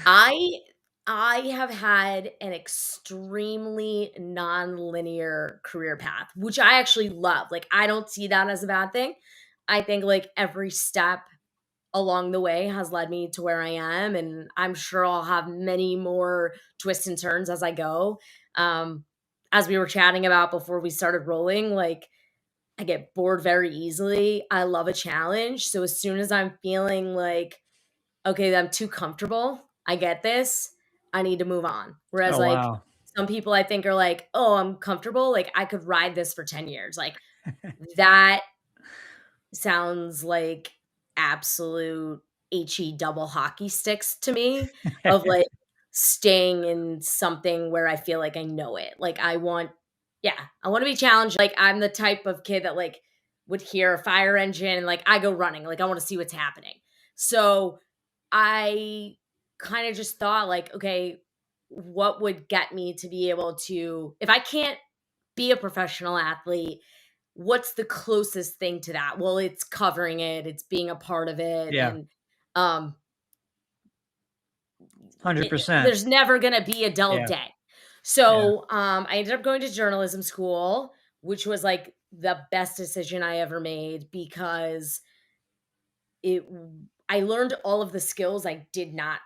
I I have had an extremely non-linear career path, which I actually love. Like, I don't see that as a bad thing. I think, like, every step along the way has led me to where I am, and I'm sure I'll have many more twists and turns as I go. Um, as we were chatting about before we started rolling, like, I get bored very easily. I love a challenge, so as soon as I'm feeling like, "Okay, I'm too comfortable. I get this. I need to move on." Whereas, Oh, like, wow. some people I think are like, "Oh, I'm comfortable. Like, I could ride this for 10 years." Like, that sounds like absolute HE double hockey sticks to me of, like, staying in something where I feel like I know it. Like, yeah, I wanna be challenged. Like, I'm the type of kid that, like, would hear a fire engine and, like, I go running. Like, I wanna see what's happening. So, I kinda just thought, like, "Okay, what would get me to be able to if I can't be a professional athlete, what's the closest thing to that?" Well, it's covering it, it's being a part of it, Yeah, and, um, $100%. there's never gonna be a dull Yeah, day. yeah. So, I ended up going to journalism school, which was, like, the best decision I ever made because I learned all of the skills I did not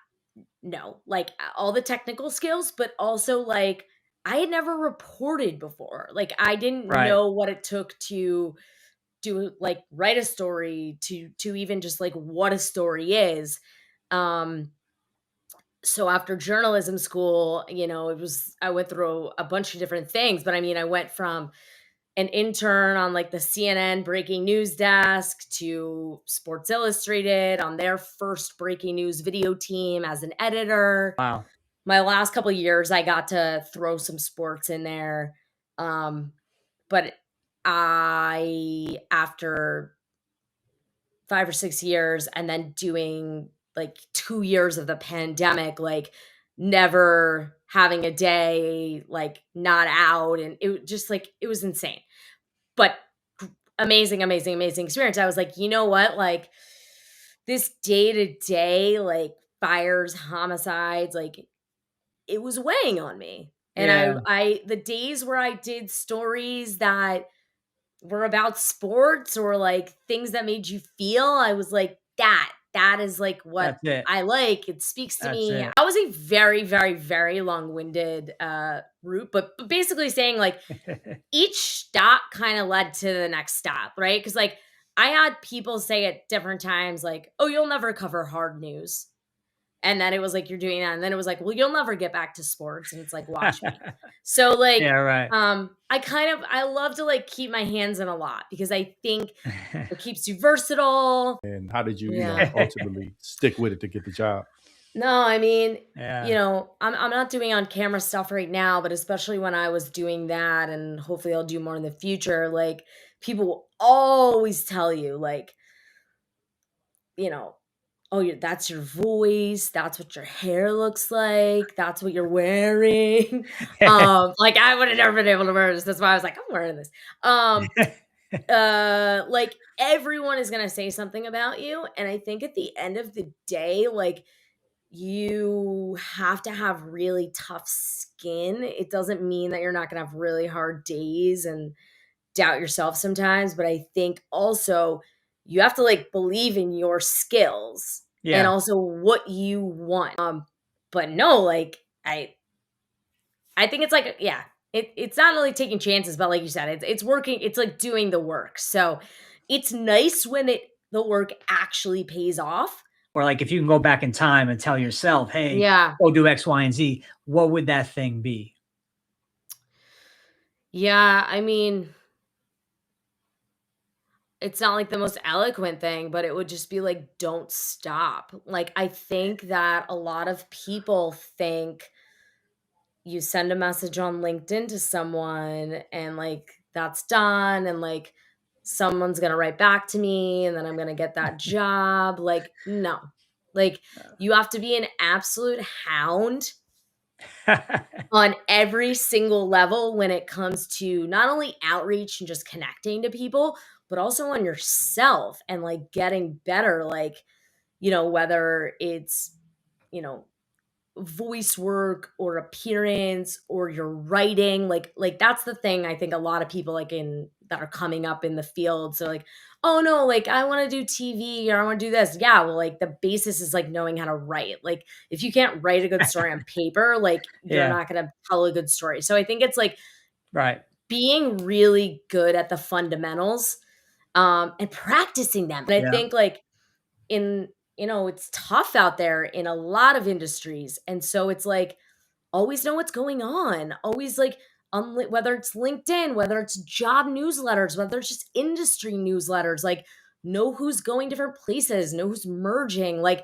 know, like, all the technical skills, but also, like, I had never reported before. Like, I didn't Right. know what it took to like, write a story, to even just, like, what a story is. Um, so after journalism school, I went through a bunch of different things, but I mean, I went from an intern on, like, the CNN breaking news desk to Sports Illustrated on their first breaking news video team as an editor. Wow. My last couple of years, I got to throw some sports in there, but after 5 or 6 years and then doing, like, 2 years of the pandemic, like, never having a day, like, not out, and it was insane. But amazing, amazing, amazing experience. I was like, "You know what? Like, this day to day, like, fires, homicides, like, it was weighing on me." And Yeah. the days where I did stories that were about sports or, like, things that made you feel, I was like, that is, like, what That's it. I like, it speaks to That's me." it. I was a very, very, very long-winded, route, but basically saying, like, each stop kinda led to the next stop, right? Because like, I had people say at different times, like, "Oh, you'll never cover hard news." And then it was like, "You're doing that." And then it was like, "Well, you'll never get back to sports." And it's like, "Watch me." So, like, Yeah, right. I love to, like, keep my hands in a lot because I think it keeps you versatile. And how did you, Yeah. ultimately stick with it to get the job? No, I mean, Yeah. I'm not doing on camera stuff right now, but especially when I was doing that, and hopefully I'll do more in the future, like, people will always tell you, like, you know, "Oh, that's your voice, that's what your hair looks like, that's what you're wearing." Like, I would have never been able to wear this, that's why I was like, "I'm wearing this." Um, like, everyone is gonna say something about you, and I think at the end of the day, like, you have to have really tough skin. It doesn't mean that you're not gonna have really hard days and doubt yourself sometimes, but I think also you have to, like, believe in your skills and Yeah. also what you want. But no, like, I think it's like, yeah, it's not only taking chances, but like you said, it's working, it's like doing the work. So it's nice when the work actually pays off. Or, like, if you can go back in time and tell yourself, "Hey, Yeah. go do X, Y, and Z," what would that thing be? Yeah, I mean, it's not like the most eloquent thing, but it would just be like, don't stop. Like, I think that a lot of people think you send a message on LinkedIn to someone and, like, that's done, and, like, someone's gonna write back to me and then I'm gonna get that job. Like, no. Like, you have to be an absolute hound on every single level when it comes to not only outreach and just connecting to people, but also on yourself and, like, getting better. Like, whether it's, you know, voice work or appearance or your writing, like that's the thing I think a lot of people like in that are coming up in the field. So like, oh no, like I want to do TV or I want to do this. Yeah, well, like the basis is like knowing how to write. Like if you can't write a good story on paper, like you're Yeah. not gonna tell a good story. So I think it's like Right. being really good at the fundamentals and practicing them. And I Yeah. think like in it's tough out there in a lot of industries. And so it's like always know what's going on. Always like whether it's LinkedIn, whether it's job newsletters, whether it's just industry newsletters, like know who's going different places, know who's merging, like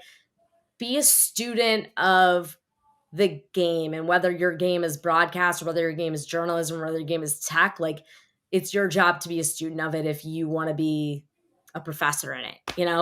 be a student of the game. And whether your game is broadcast or whether your game is journalism or whether your game is tech, like it's your job to be a student of it if you want to be a professor in it, you know?